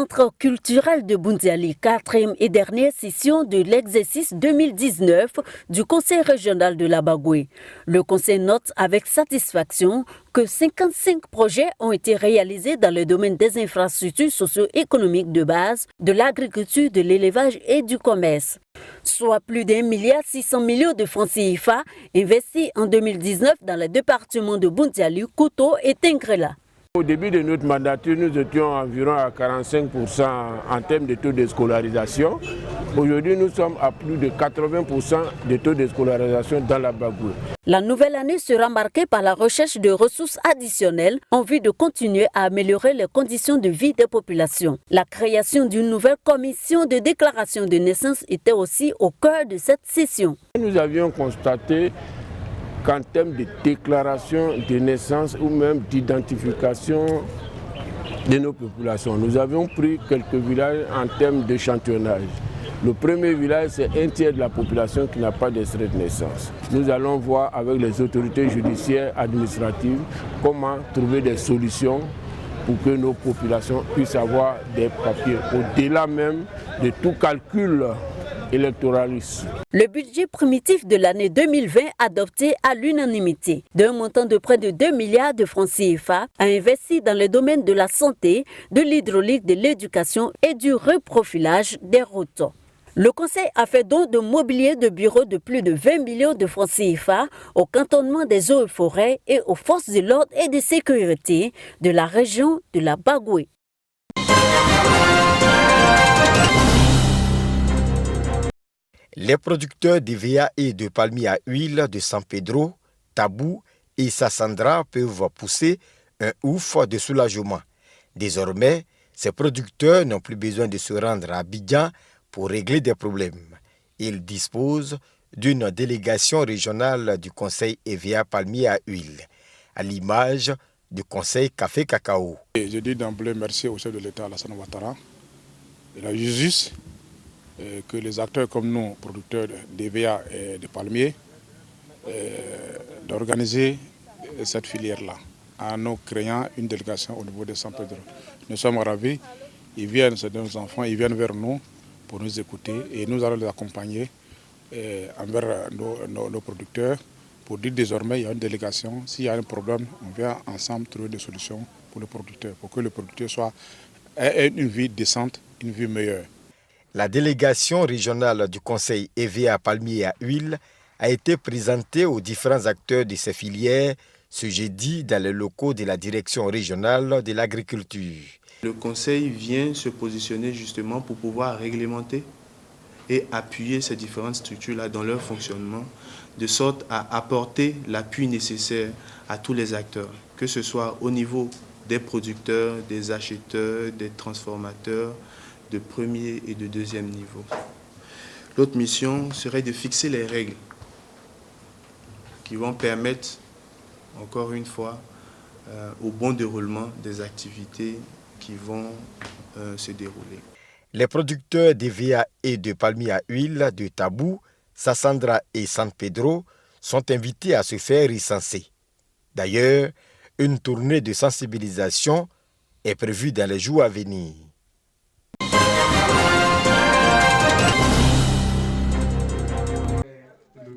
centre culturel de Boundiali, 4e et dernière session de l'exercice 2019 du Conseil régional de la Bagoué. Le Conseil note avec satisfaction que 55 projets ont été réalisés dans le domaine des infrastructures socio-économiques de base, de l'agriculture, de l'élevage et du commerce. Soit plus d'1,6 milliard de francs CFA investis en 2019 dans les départements de Boundiali, Kouto et Tengrela. Au début de notre mandature, nous étions environ à 45% en termes de taux de scolarisation. Aujourd'hui, nous sommes à plus de 80% de taux de scolarisation dans la Bagoué. La nouvelle année sera marquée par la recherche de ressources additionnelles en vue de continuer à améliorer les conditions de vie des populations. La création d'une nouvelle commission de déclaration de naissance était aussi au cœur de cette session. Nous avions constaté qu'en termes de déclaration de naissance ou même d'identification de nos populations, nous avions pris quelques villages en termes d'échantillonnage. Le premier village, c'est un tiers de la population qui n'a pas d'extrait de naissance. Nous allons voir avec les autorités judiciaires, administratives, comment trouver des solutions pour que nos populations puissent avoir des papiers, au-delà même de tout calcul électoraliste. Le budget primitif de l'année 2020, adopté à l'unanimité, d'un montant de près de 2 milliards de francs CFA, a investi dans le domaine de la santé, de l'hydraulique, de l'éducation et du reprofilage des routes. Le Conseil a fait don de mobilier de bureau de plus de 20 millions de francs CFA au cantonnement des eaux et forêts et aux forces de l'ordre et de sécurité de la région de la Bagoué. Les producteurs d'EVA et de palmiers à huile de San Pedro, Tabou et Sassandra peuvent pousser un ouf de soulagement. Désormais, ces producteurs n'ont plus besoin de se rendre à Abidjan pour régler des problèmes. Ils disposent d'une délégation régionale du Conseil EVA palmiers à huile, à l'image du Conseil Café Cacao. Je dis d'emblée merci au chef de l'État, Alassane Ouattara, de la justice, que les acteurs comme nous, producteurs d'EVA et de palmiers, d'organiser cette filière-là, en nous créant une délégation au niveau de San Pedro. Nous sommes ravis, ils viennent, c'est nos enfants, ils viennent vers nous pour nous écouter et nous allons les accompagner envers nos producteurs pour dire désormais il y a une délégation, s'il y a un problème, on vient ensemble trouver des solutions pour le producteur, pour que le producteur ait une vie décente, une vie meilleure. La délégation régionale du Conseil EVA palmiers à huile a été présentée aux différents acteurs de ces filières ce jeudi dans les locaux de la direction régionale de l'agriculture. Le Conseil vient se positionner justement pour pouvoir réglementer et appuyer ces différentes structures-là dans leur fonctionnement, de sorte à apporter l'appui nécessaire à tous les acteurs, que ce soit au niveau des producteurs, des acheteurs, des transformateurs, de premier et de deuxième niveau. L'autre mission serait de fixer les règles qui vont permettre, encore une fois, au bon déroulement des activités qui vont se dérouler. Les producteurs d'EVA et de palmiers à huile de Tabou, Sassandra et San Pedro sont invités à se faire recenser. D'ailleurs, une tournée de sensibilisation est prévue dans les jours à venir.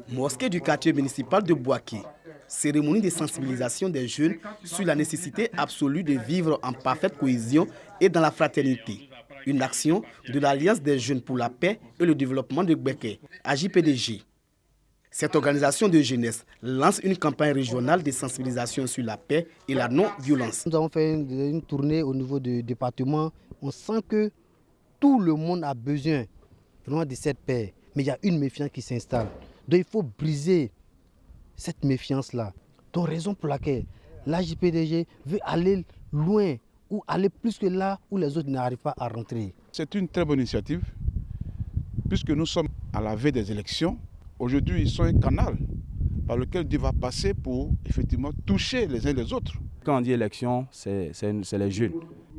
Mosquée du quartier municipal de Bouaké. Cérémonie de sensibilisation des jeunes sur la nécessité absolue de vivre en parfaite cohésion et dans la fraternité. Une action de l'Alliance des jeunes pour la paix et le développement de Bouaké, AJPDG. Cette organisation de jeunesse lance une campagne régionale de sensibilisation sur la paix et la non-violence. Nous avons fait une tournée au niveau du département. On sent que tout le monde a besoin vraiment de cette paix. Mais il y a une méfiance qui s'installe. Donc il faut briser cette méfiance-là. Donc raison pour laquelle l'AJPDG veut aller loin ou aller plus que là où les autres n'arrivent pas à rentrer. C'est une très bonne initiative puisque nous sommes à la veille des élections. Aujourd'hui, ils sont un canal par lequel Dieu va passer pour effectivement toucher les uns les autres. Quand on dit élection, c'est les jeunes.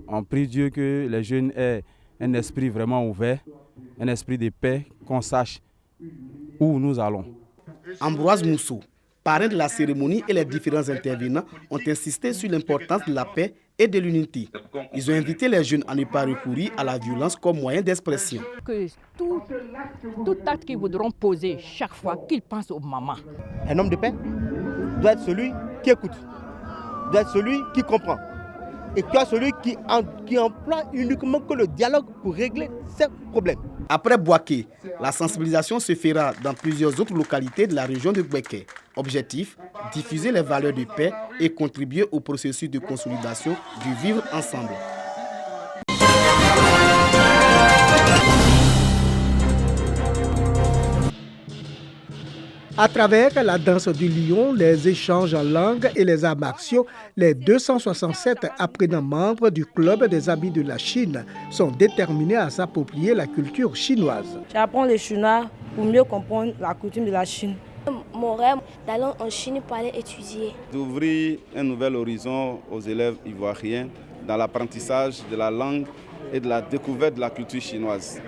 On prie Dieu que les jeunes aient un esprit vraiment ouvert, un esprit de paix, qu'on sache où nous allons. Ambroise Mousso, parrain de la cérémonie et les différents intervenants ont insisté sur l'importance de la paix et de l'unité. Ils ont invité les jeunes à ne pas recourir à la violence comme moyen d'expression. Que tout acte qu'ils voudront poser chaque fois qu'ils pensent aux mamans. Un homme de paix doit être celui qui écoute, doit être celui qui comprend. Et tu as celui qui emploie uniquement que le dialogue pour régler ses problèmes. Après Bouaké, la sensibilisation se fera dans plusieurs autres localités de la région de Bouaké. Objectif, diffuser les valeurs de paix et contribuer au processus de consolidation du vivre ensemble. À travers la danse du lion, les échanges en langue et les arts martiaux, les 267 apprenants membres du club des habits de la Chine sont déterminés à s'approprier la culture chinoise. J'apprends le chinois pour mieux comprendre la coutume de la Chine. Mon rêve d'aller en Chine pour aller étudier. D'ouvrir un nouvel horizon aux élèves ivoiriens dans l'apprentissage de la langue et de la découverte de la culture chinoise.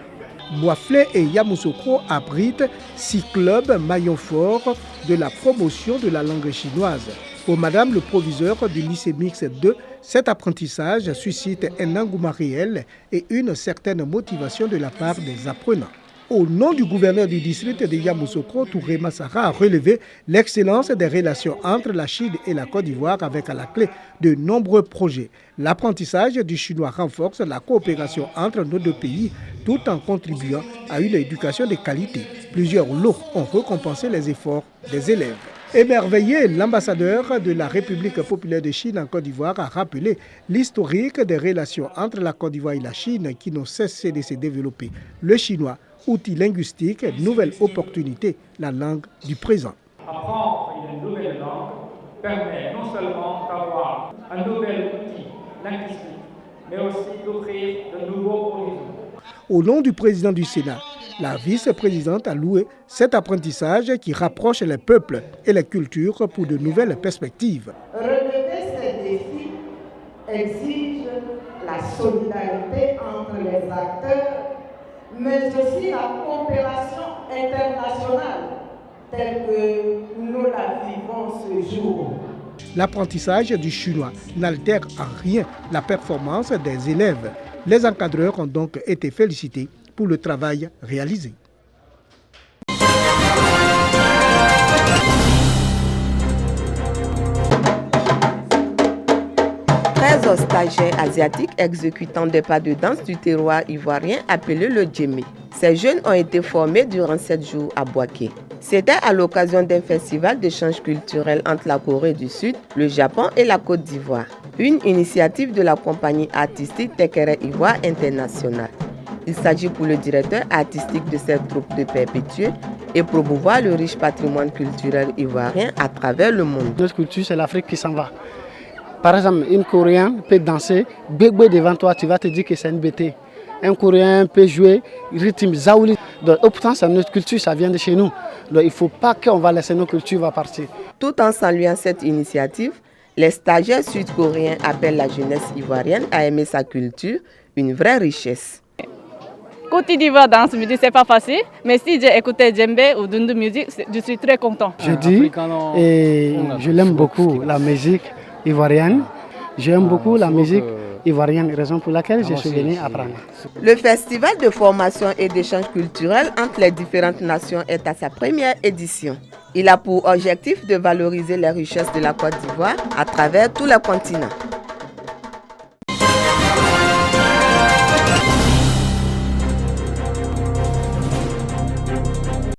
Boisflé et Yamoussoukro abritent 6 clubs maillons forts de la promotion de la langue chinoise. Pour Madame le proviseur du lycée mixte 2, cet apprentissage suscite un engouement réel et une certaine motivation de la part des apprenants. Au nom du gouverneur du district de Yamoussoukro, Touré Massara a relevé l'excellence des relations entre la Chine et la Côte d'Ivoire avec à la clé de nombreux projets. L'apprentissage du chinois renforce la coopération entre nos deux pays tout en contribuant à une éducation de qualité. Plusieurs lots ont récompensé les efforts des élèves. Émerveillé, l'ambassadeur de la République populaire de Chine en Côte d'Ivoire a rappelé l'historique des relations entre la Côte d'Ivoire et la Chine qui n'ont cessé de se développer. Le chinois, outil linguistique, nouvelle opportunité, la langue du présent. Apprendre une nouvelle langue permet non seulement d'avoir un nouvel outil linguistique, mais aussi d'ouvrir de nouveaux horizons. Au nom du président du Sénat, la vice-présidente a loué cet apprentissage qui rapproche les peuples et les cultures pour de nouvelles perspectives. Relever ces défis exige la solidarité entre les acteurs, mais aussi la coopération internationale telle que nous la vivons ce jour. L'apprentissage du chinois n'altère en rien la performance des élèves. Les encadreurs ont donc été félicités pour le travail réalisé. 13 stagiaires asiatiques exécutant des pas de danse du terroir ivoirien appelé le djemé. Ces jeunes ont été formés durant 7 jours à Bouaké. C'était à l'occasion d'un festival d'échange culturel entre la Corée du Sud, le Japon et la Côte d'Ivoire. Une initiative de la compagnie artistique Tekere Ivoire International. Il s'agit pour le directeur artistique de cette troupe de perpétuer et promouvoir le riche patrimoine culturel ivoirien à travers le monde. Notre culture, c'est l'Afrique qui s'en va. Par exemple, une Coréenne peut danser, bébé devant toi, tu vas te dire que c'est une bêtise. Un Coréen peut jouer rythme zaouli. Donc, pourtant, c'est notre culture, ça vient de chez nous. Donc, il ne faut pas qu'on va laisser nos cultures va partir. Tout en saluant cette initiative, les stagiaires sud-coréens appellent la jeunesse ivoirienne à aimer sa culture, une vraie richesse. Côte d'Ivoire danse musique, c'est pas facile, mais si j'ai écouté djembé ou dundu musique, je suis très content. Je dis, et je l'aime beaucoup, la musique ivoirienne. J'aime beaucoup la musique ivoirienne, raison pour laquelle je suis venu apprendre. Le festival de formation et d'échange culturel entre les différentes nations est à sa première édition. Il a pour objectif de valoriser les richesses de la Côte d'Ivoire à travers tout le continent.